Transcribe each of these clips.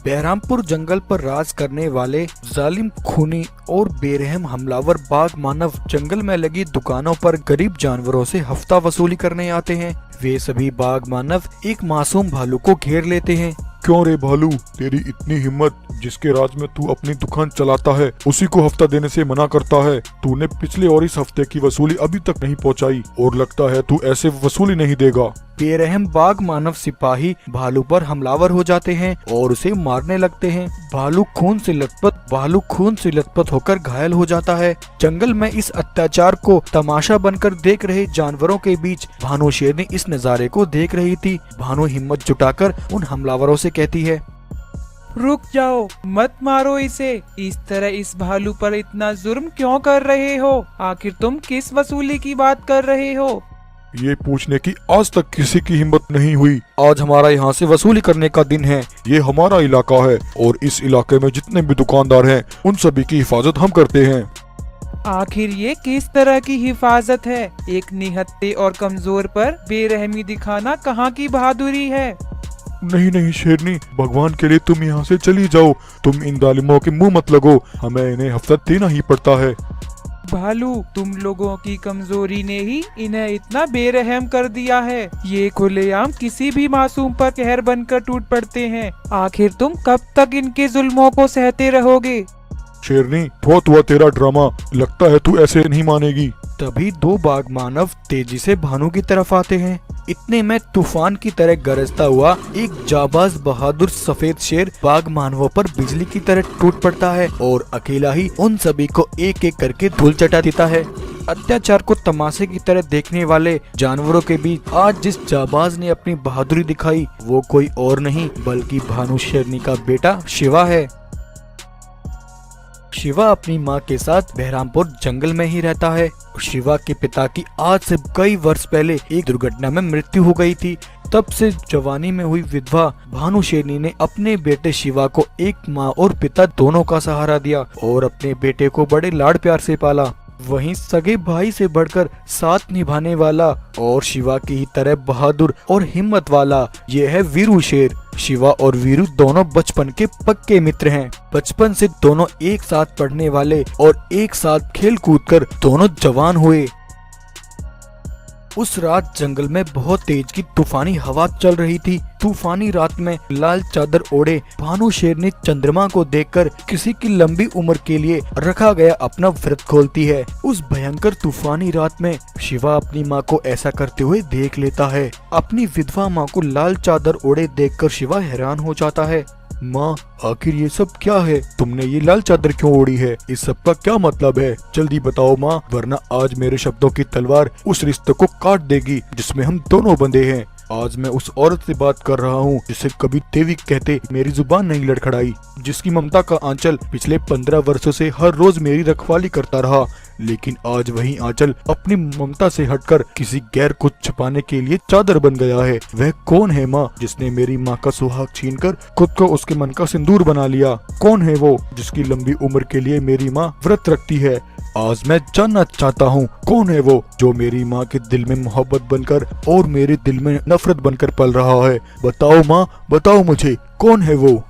बहरामपुर जंगल पर राज करने वाले जालिम, खूनी और बेरहम हमलावर बाघ मानव जंगल में लगी दुकानों पर गरीब जानवरों से हफ्ता वसूली करने आते हैं। वे सभी बाघ मानव एक मासूम भालू को घेर लेते हैं। क्यों रे भालू, तेरी इतनी हिम्मत? जिसके राज में तू अपनी दुकान चलाता है उसी को हफ्ता देने से मना करता है। तूने पिछले और इस हफ्ते की वसूली अभी तक नहीं पहुंचाई और लगता है तू ऐसे वसूली नहीं देगा। बेरहम बाघ मानव सिपाही भालू पर हमलावर हो जाते हैं और उसे मारने लगते हैं। भालू खून से लथपथ होकर घायल हो जाता है। जंगल में इस अत्याचार को तमाशा बनकर देख रहे जानवरों के बीच भानु शेरनी इस नज़ारे को देख रही थी। भानु हिम्मत जुटाकर उन हमलावरों से कहती है, रुक जाओ, मत मारो इसे। इस तरह इस भालू पर इतना जुर्म क्यों कर रहे हो? आखिर तुम किस वसूली की बात कर रहे हो? ये पूछने की आज तक किसी की हिम्मत नहीं हुई। आज हमारा यहाँ से वसूली करने का दिन है। ये हमारा इलाका है और इस इलाके में जितने भी दुकानदार हैं उन सभी की हिफाजत हम करते हैं। आखिर ये किस तरह की हिफाजत है? एक निहत्थे और कमजोर पर बेरहमी दिखाना कहाँ की बहादुरी है? नहीं नहीं शेरनी, भगवान के लिए तुम यहाँ से चली जाओ। तुम इन जालिमों के मुंह मत लगो, हमें इन्हें हफ्ता देना ही पड़ता है। भालू, तुम लोगों की कमजोरी ने ही इन्हें इतना बेरहम कर दिया है। ये खुलेआम किसी भी मासूम पर कहर बनकर टूट पड़ते हैं। आखिर तुम कब तक इनके जुल्मों को सहते रहोगे? शेरनी, बहुत हुआ तेरा ड्रामा, लगता है तू ऐसे नहीं मानेगी। तभी दो बाघ मानव तेजी से भानु की तरफ आते हैं। इतने में तूफान की तरह गरजता हुआ एक जाबाज बहादुर सफेद शेर बाघ मानवों पर बिजली की तरह टूट पड़ता है और अकेला ही उन सभी को एक एक करके धूल चटा देता है। अत्याचार को तमाशे की तरह देखने वाले जानवरों के बीच आज जिस जाबाज ने अपनी बहादुरी दिखाई वो कोई और नहीं बल्कि भानु शेरनी का बेटा शिवा है। शिवा अपनी माँ के साथ बहरामपुर जंगल में ही रहता है। शिवा के पिता की आज से कई वर्ष पहले एक दुर्घटना में मृत्यु हो गई थी। तब से जवानी में हुई विधवा भानु शेरनी ने अपने बेटे शिवा को एक माँ और पिता दोनों का सहारा दिया और अपने बेटे को बड़े लाड प्यार से पाला। वहीं सगे भाई से बढ़कर साथ निभाने वाला और शिवा की ही तरह बहादुर और हिम्मत वाला ये है वीरू शेर। शिवा और वीरू दोनों बचपन के पक्के मित्र हैं। बचपन से दोनों एक साथ पढ़ने वाले और एक साथ खेल कूद कर दोनों जवान हुए। उस रात जंगल में बहुत तेज की तूफानी हवा चल रही थी। तूफानी रात में लाल चादर ओढ़े भानु शेरनी चंद्रमा को देखकर किसी की लंबी उम्र के लिए रखा गया अपना व्रत खोलती है। उस भयंकर तूफानी रात में शिवा अपनी माँ को ऐसा करते हुए देख लेता है। अपनी विधवा माँ को लाल चादर ओढ़े देखकर शिवा हैरान हो जाता है। माँ, आखिर ये सब क्या है? तुमने ये लाल चादर क्यों ओढ़ी है? इस सब का क्या मतलब है? जल्दी बताओ माँ, वरना आज मेरे शब्दों की तलवार उस रिश्ते को काट देगी जिसमें हम दोनों बंधे हैं। आज मैं उस औरत से बात कर रहा हूँ जिसे कभी देवी कहते मेरी जुबान नहीं लड़खड़ाई, जिसकी ममता का आंचल पिछले 15 वर्षों से हर रोज मेरी रखवाली करता रहा। लेकिन आज वही आंचल अपनी ममता से हटकर किसी गैर को छुपाने के लिए चादर बन गया है। वह कौन है माँ जिसने मेरी माँ का सुहाग छीनकर खुद को उसके मन का सिंदूर बना लिया? कौन है वो जिसकी लंबी उम्र के लिए मेरी माँ व्रत रखती है? आज मैं जानना चाहता हूँ कौन है वो जो मेरी माँ के दिल में मोहब्बत बनकर और मेरे दिल में नफरत बनकर पल रहा है। बताओ माँ, बताओ मुझे, कौन है वो?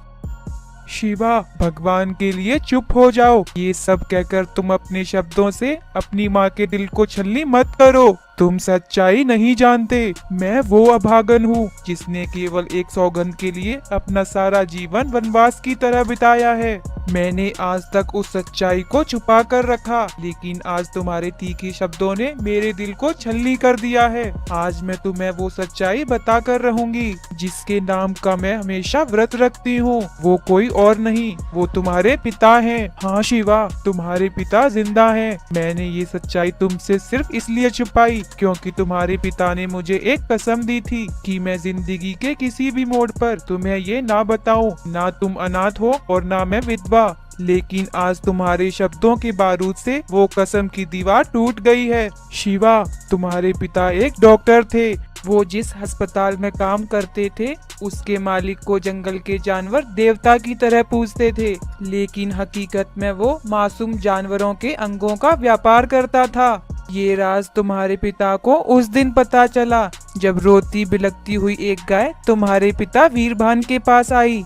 शिवा, भगवान के लिए चुप हो जाओ। ये सब कहकर तुम अपने शब्दों से अपनी माँ के दिल को छलनी मत करो। तुम सच्चाई नहीं जानते। मैं वो अभागन हूँ जिसने केवल एक सौगंध के लिए अपना सारा जीवन वनवास की तरह बिताया है। मैंने आज तक उस सच्चाई को छुपा कर रखा, लेकिन आज तुम्हारे तीखे शब्दों ने मेरे दिल को छलनी कर दिया है। आज मैं तुम्हें वो सच्चाई बता कर रहूंगी जिसके नाम का मैं हमेशा व्रत रखती हूँ। वो कोई और नहीं, वो तुम्हारे पिता हैं। हाँ शिवा, तुम्हारे पिता जिंदा हैं। मैंने ये सच्चाई तुमसे सिर्फ इसलिए छुपाई क्योंकि तुम्हारे पिता ने मुझे एक कसम दी थी कि मैं जिंदगी के किसी भी मोड़ पर तुम्हें ये ना बताऊं। ना तुम अनाथ हो और ना मैं विधवा। लेकिन आज तुम्हारे शब्दों के बारूद से वो कसम की दीवार टूट गई है। शिवा, तुम्हारे पिता एक डॉक्टर थे। वो जिस अस्पताल में काम करते थे उसके मालिक को जंगल के जानवर देवता की तरह पूजते थे, लेकिन हकीकत में वो मासूम जानवरों के अंगों का व्यापार करता था। ये राज तुम्हारे पिता को उस दिन पता चला जब रोती बिलखती हुई एक गाय तुम्हारे पिता वीरभान के पास आई।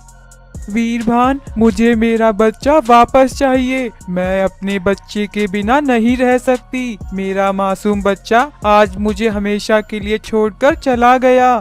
वीरभान, मुझे मेरा बच्चा वापस चाहिए। मैं अपने बच्चे के बिना नहीं रह सकती। मेरा मासूम बच्चा आज मुझे हमेशा के लिए छोड़कर चला गया।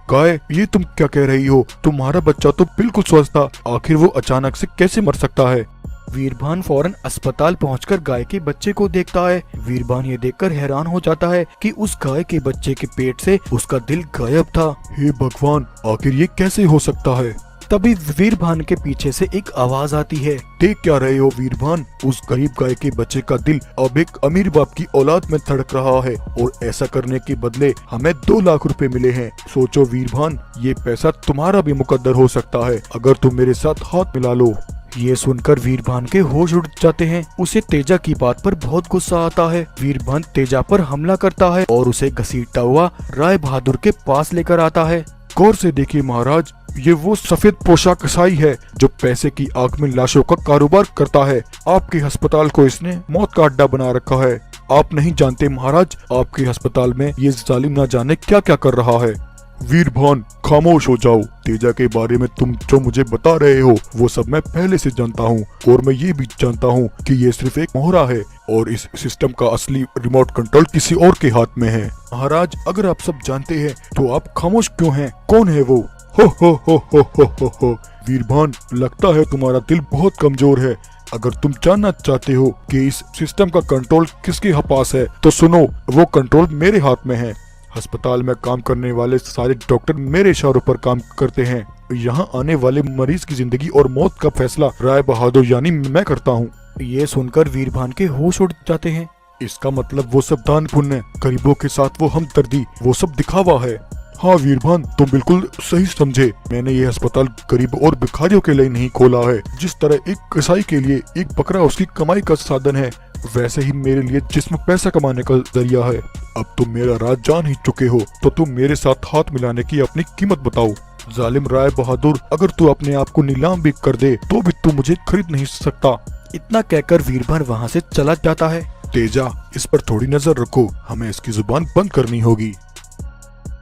गाय, ये तुम क्या कह रही हो? तुम्हारा बच्चा तो बिल्कुल स्वस्थ था, आखिर वो अचानक से कैसे मर सकता है? वीरभान फौरन अस्पताल पहुंचकर गाय के बच्चे को देखता है। वीरभान ये देखकर हैरान हो जाता है कि उस गाय के बच्चे के पेट से उसका दिल गायब था। हे भगवान, आखिर ये कैसे हो सकता है? तभी वीरभान के पीछे से एक आवाज आती है। देख क्या रहे हो वीरभान? उस गरीब गाय के बच्चे का दिल अब एक अमीर बाप की औलाद में धड़क रहा है और ऐसा करने के बदले हमें 2 लाख रुपए मिले हैं। सोचो वीरभान, ये पैसा तुम्हारा भी मुकद्दर हो सकता है अगर तुम मेरे साथ हाथ मिला लो। ये सुनकर वीरभान के होश उड़ जाते हैं। उसे तेजा की बात पर बहुत गुस्सा आता है। वीरभान तेजा पर हमला करता है और उसे घसीटता हुआ राय बहादुर के पास लेकर आता है। गौर से देखिए महाराज, ये वो सफेद पोशाक कसाई है जो पैसे की आग में लाशों का कारोबार करता है। आपके अस्पताल को इसने मौत का अड्डा बना रखा है। आप नहीं जानते महाराज, आपके अस्पताल में ये जालिम न जाने क्या क्या कर रहा है। वीरभान, खामोश हो जाओ। तेजा के बारे में तुम जो मुझे बता रहे हो वो सब मैं पहले से जानता हूँ और मैं ये भी जानता हूँ कि ये सिर्फ एक मोहरा है और इस सिस्टम का असली रिमोट कंट्रोल किसी और के हाथ में है। महाराज, अगर आप सब जानते हैं तो आप खामोश क्यों हैं? कौन है वो? हो। वीरभान, लगता है तुम्हारा दिल बहुत कमजोर है। अगर तुम जानना चाहते हो कि इस सिस्टम का कंट्रोल किसके पास है तो सुनो, वो कंट्रोल मेरे हाथ में है। अस्पताल में काम करने वाले सारे डॉक्टर मेरे इशारों पर काम करते हैं। यहाँ आने वाले मरीज की जिंदगी और मौत का फैसला राय बहादुर यानी मैं करता हूँ। ये सुनकर वीरभान के होश उड़ जाते हैं। इसका मतलब वो सब दान पुण्य, गरीबों के साथ वो हमदर्दी, वो सब दिखावा है। हाँ वीरभान, तुम बिल्कुल सही समझे। मैंने ये अस्पताल गरीब और भिखारियों के लिए नहीं खोला है। जिस तरह एक कसाई के लिए एक बकरा उसकी कमाई का साधन है, वैसे ही मेरे लिए जिस्म पैसा कमाने का जरिया है। अब तुम मेरा राज जान ही चुके हो तो तुम मेरे साथ हाथ मिलाने की अपनी कीमत बताओ। जालिम राय बहादुर, अगर तू अपने आप को नीलाम भी कर दे तो भी तू मुझे खरीद नहीं सकता। इतना कहकर वीरभान वहाँ से चला जाता है। तेजा, इस पर थोड़ी नजर रखो, हमें इसकी जुबान बंद करनी होगी।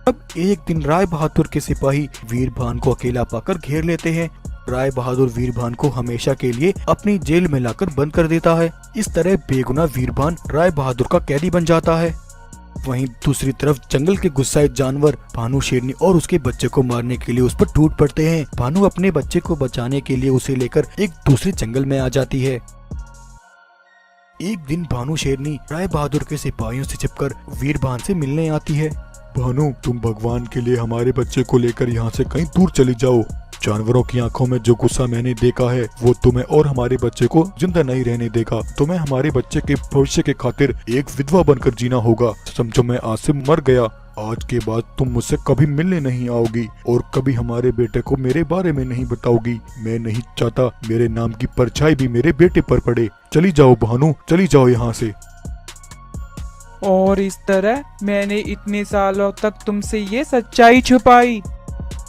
अब एक दिन राय बहादुर के सिपाही वीरभान को अकेला पाकर घेर लेते हैं। राय बहादुर वीरभान को हमेशा के लिए अपनी जेल में लाकर बंद कर देता है। इस तरह बेगुनाह वीरभान राय बहादुर का कैदी बन जाता है। वहीं दूसरी तरफ जंगल के गुस्साए जानवर भानु शेरनी और उसके बच्चे को मारने के लिए उस पर टूट पड़ते हैं। भानु अपने बच्चे को बचाने के लिए उसे लेकर एक दूसरे जंगल में आ जाती है। एक दिन भानु शेरनी राय बहादुर के सिपाहियों से छिपकर वीरभान से मिलने आती है। भानु, तुम भगवान के लिए हमारे बच्चे को लेकर यहाँ से कहीं दूर चली जाओ। जानवरों की आंखों में जो गुस्सा मैंने देखा है वो तुम्हें और हमारे बच्चे को जिंदा नहीं रहने देगा। तुम्हें हमारे बच्चे के भविष्य के खातिर एक विधवा बनकर जीना होगा। समझो मैं आज से मर गया। आज के बाद तुम मुझसे कभी मिलने नहीं आओगी और कभी हमारे बेटे को मेरे बारे में नहीं बताओगी। मैं नहीं चाहता मेरे नाम की परछाई भी मेरे बेटे पर पड़े। चली जाओ भानु, चली जाओ यहाँ से। और इस तरह मैंने इतने सालों तक तुमसे ये सच्चाई छुपाई।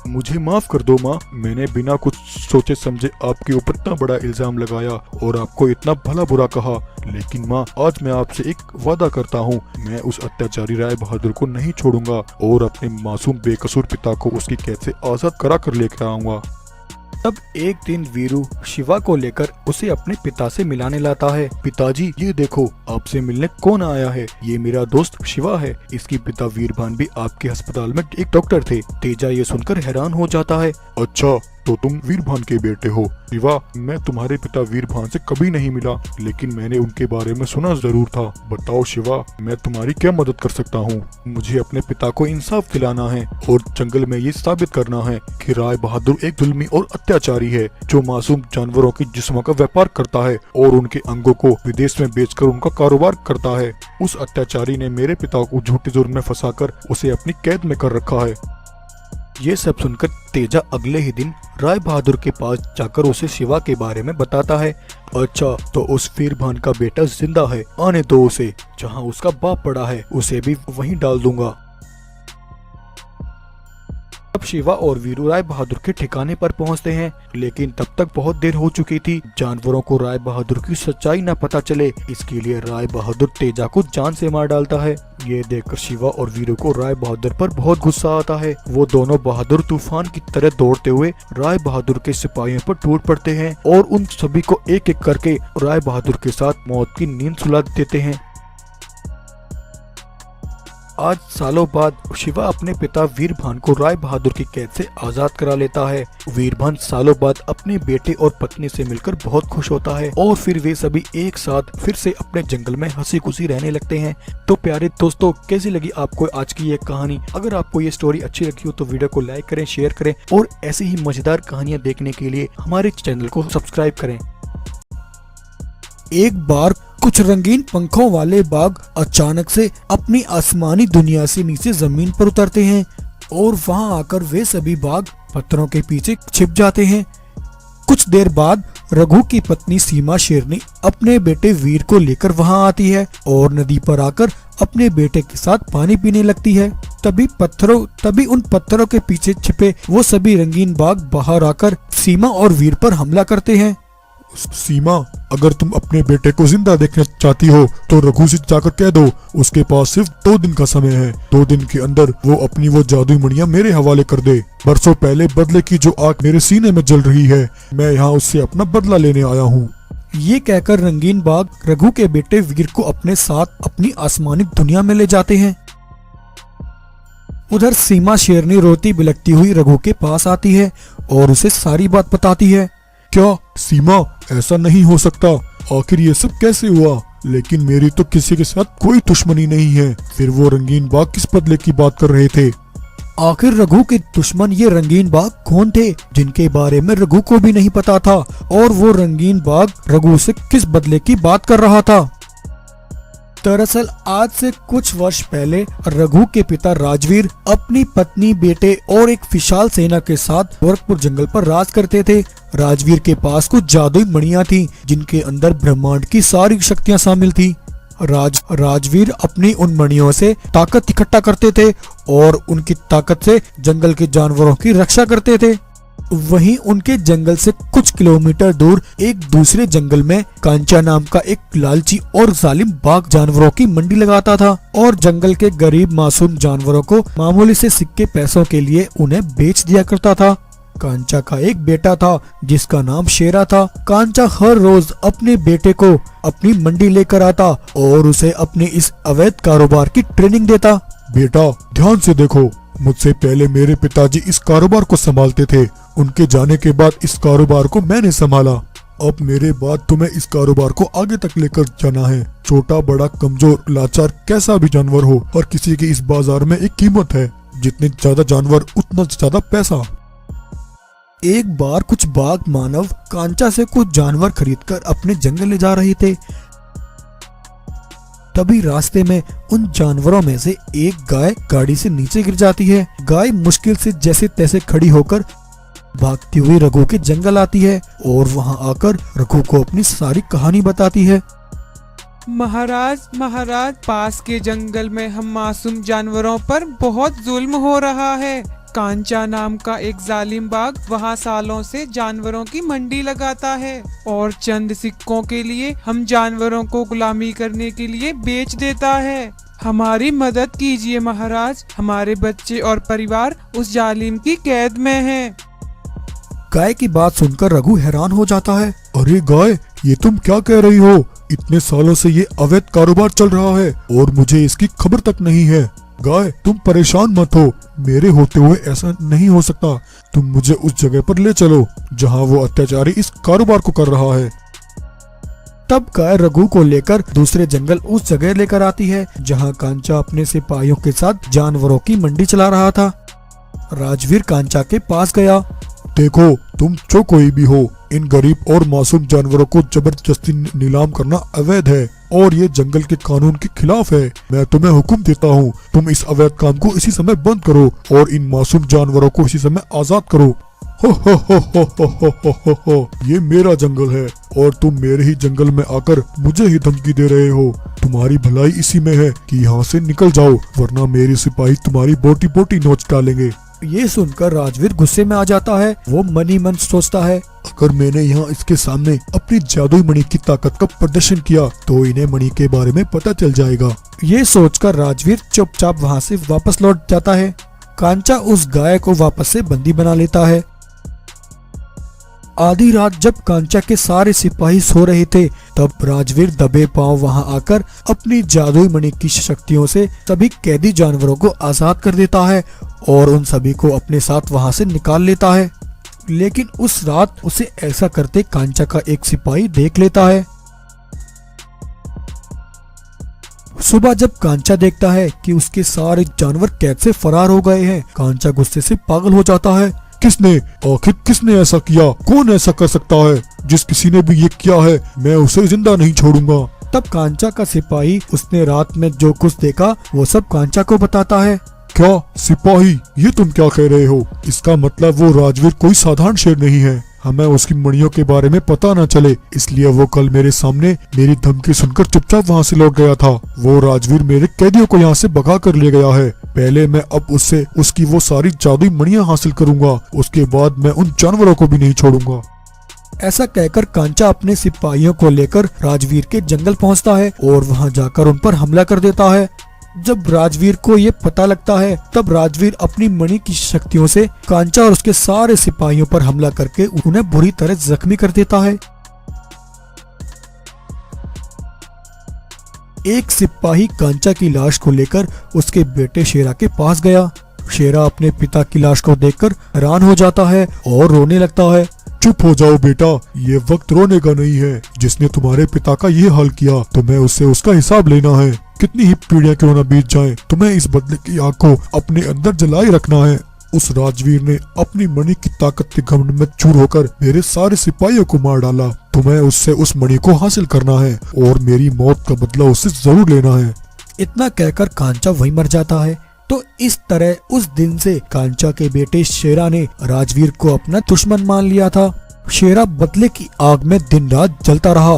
मुझे माफ कर दो माँ, मैंने बिना कुछ सोचे समझे आपके ऊपर इतना बड़ा इल्जाम लगाया और आपको इतना भला बुरा कहा। लेकिन माँ, आज मैं आपसे एक वादा करता हूँ, मैं उस अत्याचारी राय बहादुर को नहीं छोड़ूंगा और अपने मासूम बेकसूर पिता को उसकी कैद से आजाद करा कर लेकर आऊंगा। तब एक दिन वीरू शिवा को लेकर उसे अपने पिता से मिलाने लाता है। पिताजी, ये देखो आपसे मिलने कौन आया है। ये मेरा दोस्त शिवा है। इसके पिता वीरभान भी आपके अस्पताल में एक डॉक्टर थे। तेजा ये सुनकर हैरान हो जाता है। अच्छा, तो तुम वीरभान के बेटे हो। शिवा, मैं तुम्हारे पिता वीरभान से कभी नहीं मिला, लेकिन मैंने उनके बारे में सुना जरूर था। बताओ शिवा, मैं तुम्हारी क्या मदद कर सकता हूँ? मुझे अपने पिता को इंसाफ दिलाना है और जंगल में ये साबित करना है कि राय बहादुर एक जुल्मी और अत्याचारी है जो मासूम जानवरों की जिस्मों का व्यापार करता है और उनके अंगों को विदेश में बेचकर उनका कारोबार करता है। उस अत्याचारी ने मेरे पिता को झूठे जुर्म में फंसाकर उसे अपनी कैद में कर रखा है। ये सब सुनकर तेजा अगले ही दिन राय बहादुर के पास जाकर उसे शिवा के बारे में बताता है। अच्छा, तो उस वीरभान का बेटा जिंदा है, आने दो उसे। जहाँ उसका बाप पड़ा है उसे भी वहीं डाल दूंगा। अब शिवा और वीरू राय बहादुर के ठिकाने पर पहुंचते हैं, लेकिन तब तक बहुत देर हो चुकी थी। जानवरों को राय बहादुर की सच्चाई न पता चले, इसके लिए राय बहादुर तेजा को जान से मार डालता है। ये देखकर शिवा और वीरू को राय बहादुर पर बहुत गुस्सा आता है। वो दोनों बहादुर तूफान की तरह दौड़ते हुए राय बहादुर के सिपाहियों पर टूट पड़ते हैं और उन सभी को एक एक करके राय बहादुर के साथ मौत की नींद सुला देते हैं। आज सालों बाद शिवा अपने पिता वीरभान को राय बहादुर की कैद से आजाद करा लेता है। वीरभान सालों बाद अपने बेटे और पत्नी से मिलकर बहुत खुश होता है और फिर वे सभी एक साथ फिर से अपने जंगल में हंसी खुशी रहने लगते हैं। तो प्यारे दोस्तों, कैसी लगी आपको आज की ये कहानी? अगर आपको ये स्टोरी अच्छी लगी हो तो वीडियो को लाइक करें, शेयर करें और ऐसी ही मजेदार कहानियाँ देखने के लिए हमारे चैनल को सब्सक्राइब करें। एक बार कुछ रंगीन पंखों वाले बाघ अचानक से अपनी आसमानी दुनिया से नीचे जमीन पर उतरते हैं और वहां आकर वे सभी बाघ पत्थरों के पीछे छिप जाते हैं। कुछ देर बाद रघु की पत्नी सीमा शेरनी अपने बेटे वीर को लेकर वहां आती है और नदी पर आकर अपने बेटे के साथ पानी पीने लगती है। तभी उन पत्थरों के पीछे छिपे वो सभी रंगीन बाघ बाहर आकर सीमा और वीर पर हमला करते हैं। सीमा, अगर तुम अपने बेटे को जिंदा देखना चाहती हो तो रघु से जाकर कह दो, उसके पास सिर्फ 2 दिन का समय है। 2 दिन के अंदर वो अपनी वो जादुई मणियां मेरे हवाले कर दे। बरसों पहले बदले की जो आग मेरे सीने में जल रही है, मैं यहाँ उससे अपना बदला लेने आया हूँ। ये कहकर रंगीन बाघ रघु के बेटे वीर को अपने साथ अपनी आसमानी दुनिया में ले जाते हैं। उधर सीमा शेरनी रोती बिलखती हुई रघु के पास आती है और उसे सारी बात बताती है। क्या सीमा, ऐसा नहीं हो सकता, आखिर ये सब कैसे हुआ? लेकिन मेरी तो किसी के साथ कोई दुश्मनी नहीं है। फिर वो रंगीन बाघ किस बदले की बात कर रहे थे? आखिर रघु के दुश्मन ये रंगीन बाघ कौन थे, जिनके बारे में रघु को भी नहीं पता था, और वो रंगीन बाघ रघु से किस बदले की बात कर रहा था? दरअसल आज से कुछ वर्ष पहले रघु के पिता राजवीर अपनी पत्नी, बेटे और एक विशाल सेना के साथ गोरखपुर जंगल पर राज करते थे। राजवीर के पास कुछ जादुई मणियां थीं, जिनके अंदर ब्रह्मांड की सारी शक्तियां शामिल थीं। राजवीर अपनी उन मणियों से ताकत इकट्ठा करते थे और उनकी ताकत से जंगल के जानवरों की रक्षा करते थे। वहीं उनके जंगल से कुछ किलोमीटर दूर एक दूसरे जंगल में कांचा नाम का एक लालची और जालिम बाघ जानवरों की मंडी लगाता था और जंगल के गरीब मासूम जानवरों को मामूली से सिक्के पैसों के लिए उन्हें बेच दिया करता था। कांचा का एक बेटा था जिसका नाम शेरा था। कांचा हर रोज अपने बेटे को अपनी मंडी लेकर आता और उसे अपने इस अवैध कारोबार की ट्रेनिंग देता। बेटा, ध्यान से देखो, मुझसे पहले मेरे पिताजी इस कारोबार को संभालते थे। उनके जाने के बाद इस कारोबार को मैंने संभाला। अब मेरे बाद तुम्हें इस कारोबार को आगे तक लेकर जाना है। छोटा बड़ा, कमजोर, लाचार, कैसा भी जानवर हो, हर किसी की इस बाजार में एक कीमत है। जितने ज्यादा जानवर उतना ज्यादा पैसा। एक बार कुछ बाघ मानव कांचा से कुछ जानवर खरीदकर अपने जंगल ले जा रहे थे। तभी रास्ते में उन जानवरों में से एक गाय गाड़ी से नीचे गिर जाती है। गाय मुश्किल से जैसे तैसे खड़ी होकर भागती हुई रघु के जंगल आती है और वहां आकर रघु को अपनी सारी कहानी बताती है। महाराज, पास के जंगल में हम मासूम जानवरों पर बहुत जुल्म हो रहा है। कांचा नाम का एक जालिम बाघ वहाँ सालों से जानवरों की मंडी लगाता है और चंद सिक्कों के लिए हम जानवरों को गुलामी करने के लिए बेच देता है। हमारी मदद कीजिए महाराज, हमारे बच्चे और परिवार उस जालिम की कैद में हैं। गाय की बात सुनकर रघु हैरान हो जाता है। अरे गाय, ये तुम क्या कह रही हो? इतने सालों से ये अवैध कारोबार चल रहा है और मुझे इसकी खबर तक नहीं है। गाय, तुम परेशान मत हो, मेरे होते हुए ऐसा नहीं हो सकता। तुम मुझे उस जगह पर ले चलो जहाँ वो अत्याचारी इस कारोबार को कर रहा है। तब गाय रघु को लेकर दूसरे जंगल उस जगह लेकर आती है जहाँ कांचा अपने सिपाहियों के साथ जानवरों की मंडी चला रहा था। राजवीर कांचा के पास गया। देखो, तुम जो कोई भी हो, इन गरीब और मासूम जानवरों को जबरदस्ती नीलाम करना अवैध है और ये जंगल के कानून के खिलाफ है। मैं तुम्हें हुक्म देता हूँ, तुम इस अवैध काम को इसी समय बंद करो और इन मासूम जानवरों को इसी समय आजाद करो। हो, ये मेरा जंगल है और तुम मेरे ही जंगल में आकर मुझे ही धमकी दे रहे हो। तुम्हारी भलाई इसी में है कि यहाँ से निकल जाओ, वरना मेरे सिपाही तुम्हारी बोटी बोटी नोच डालेंगे। ये सुनकर राजवीर गुस्से में आ जाता है। वो मन ही मन सोचता है, अगर मैंने यहाँ इसके सामने अपनी जादुई मणि की ताकत का प्रदर्शन किया तो इन्हें मणि के बारे में पता चल जाएगा। ये सोचकर राजवीर चुपचाप वहाँ से वापस लौट जाता है। कांचा उस गाय को वापस से बंदी बना लेता है। आधी रात जब कांचा के सारे सिपाही सो रहे थे, तब राजवीर दबे पांव वहां आकर अपनी जादुई मणि की शक्तियों से सभी कैदी जानवरों को आजाद कर देता है और उन सभी को अपने साथ वहां से निकाल लेता है। लेकिन उस रात उसे ऐसा करते कांचा का एक सिपाही देख लेता है। सुबह जब कांचा देखता है कि उसके सारे जानवर कैद से फरार हो गए हैं, कांचा गुस्से से पागल हो जाता है। आखिर किसने ऐसा किया? कौन ऐसा कर सकता है? जिस किसी ने भी ये किया है, मैं उसे जिंदा नहीं छोड़ूंगा। तब कांचा का सिपाही उसने रात में जो कुछ देखा वो सब कांचा को बताता है। क्या सिपाही, ये तुम क्या कह रहे हो? इसका मतलब वो राजवीर कोई साधारण शेर नहीं है। हमें उसकी मणियों के बारे में पता न चले, इसलिए वो कल मेरे सामने मेरी धमकी सुनकर चुपचाप वहाँ से लौट गया था। वो राजवीर मेरे कैदियों को यहाँ से भगा कर ले गया है। पहले मैं अब उससे उसकी वो सारी जादुई मणियां हासिल करूंगा, उसके बाद मैं उन जानवरों को भी नहीं छोड़ूंगा। ऐसा कहकर कांचा अपने सिपाहियों को लेकर राजवीर के जंगल पहुंचता है और वहां जाकर उन पर हमला कर देता है। जब राजवीर को ये पता लगता है, तब राजवीर अपनी मणि की शक्तियों से कांचा और उसके सारे सिपाहियों पर हमला करके उन्हें बुरी तरह जख्मी कर देता है। एक सिपाही कांचा की लाश को लेकर उसके बेटे शेरा के पास गया। शेरा अपने पिता की लाश को देखकर हैरान हो जाता है और रोने लगता है। चुप हो जाओ बेटा, ये वक्त रोने का नहीं है। जिसने तुम्हारे पिता का ये हाल किया, तुम्हें उससे उसका हिसाब लेना है। कितनी ही पीढ़ियां क्यों न बीत जाएं, तुम्हें इस बदले की आग को अपने अंदर जलाए रखना है। उस राजवीर ने अपनी मणि की ताकत के घमंड में चूर होकर मेरे सारे सिपाहियों को मार डाला। तुम्हें उससे उस मणि को हासिल करना है और मेरी मौत का बदला उससे जरूर लेना है। इतना कहकर कांचा वहीं मर जाता है। तो इस तरह उस दिन से कांचा के बेटे शेरा ने राजवीर को अपना दुश्मन मान लिया था। शेरा बदले की आग में दिन रात जलता रहा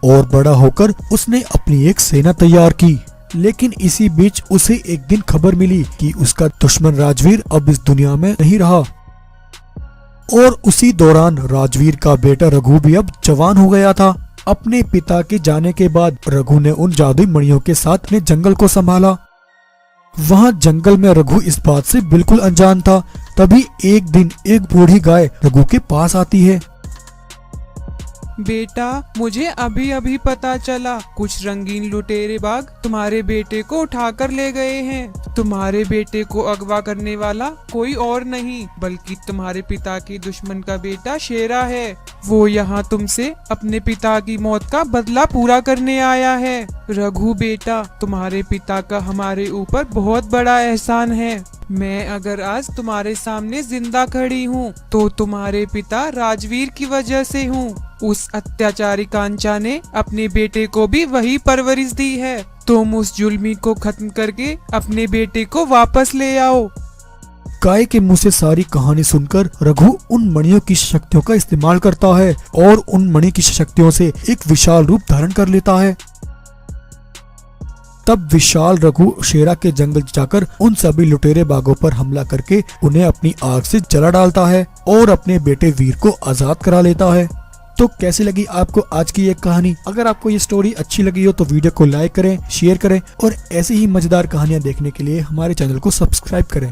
और बड़ा होकर उसने अपनी एक सेना तैयार की। लेकिन इसी बीच उसे एक दिन खबर मिली कि उसका दुश्मन राजवीर अब इस दुनिया में नहीं रहा। और उसी दौरान राजवीर का बेटा रघु भी अब जवान हो गया था। अपने पिता के जाने के बाद रघु ने उन जादुई मणियों के साथ अपने जंगल को संभाला। वहाँ जंगल में रघु इस बात से बिल्कुल अनजान था। तभी एक दिन एक बूढ़ी गाय रघु के पास आती है। बेटा, मुझे अभी अभी पता चला, कुछ रंगीन लुटेरे बाग तुम्हारे बेटे को उठाकर ले गए हैं। तुम्हारे बेटे को अगवा करने वाला कोई और नहीं बल्कि तुम्हारे पिता के दुश्मन का बेटा शेरा है। वो यहाँ तुमसे अपने पिता की मौत का बदला पूरा करने आया है। रघु बेटा, तुम्हारे पिता का हमारे ऊपर बहुत बड़ा एहसान है। मैं अगर आज तुम्हारे सामने जिंदा खड़ी हूँ तो तुम्हारे पिता राजवीर की वजह से हूँ। उस अत्याचारी कांचा ने अपने बेटे को भी वही परवरिश दी है। तुम उस जुल्मी को खत्म करके अपने बेटे को वापस ले आओ। गाय के मुंह से सारी कहानी सुनकर रघु उन मणियों की शक्तियों का इस्तेमाल करता है और उन मणि की शक्तियों से एक विशाल रूप धारण कर लेता है। तब विशाल रघु शेरा के जंगल जाकर उन सभी लुटेरे बागों पर हमला करके उन्हें अपनी आग से जला डालता है और अपने बेटे वीर को आजाद करा लेता है। तो कैसी लगी आपको आज की ये कहानी? अगर आपको ये स्टोरी अच्छी लगी हो तो वीडियो को लाइक करें, शेयर करें और ऐसी ही मजेदार कहानियां देखने के लिए हमारे चैनल को सब्सक्राइब करें।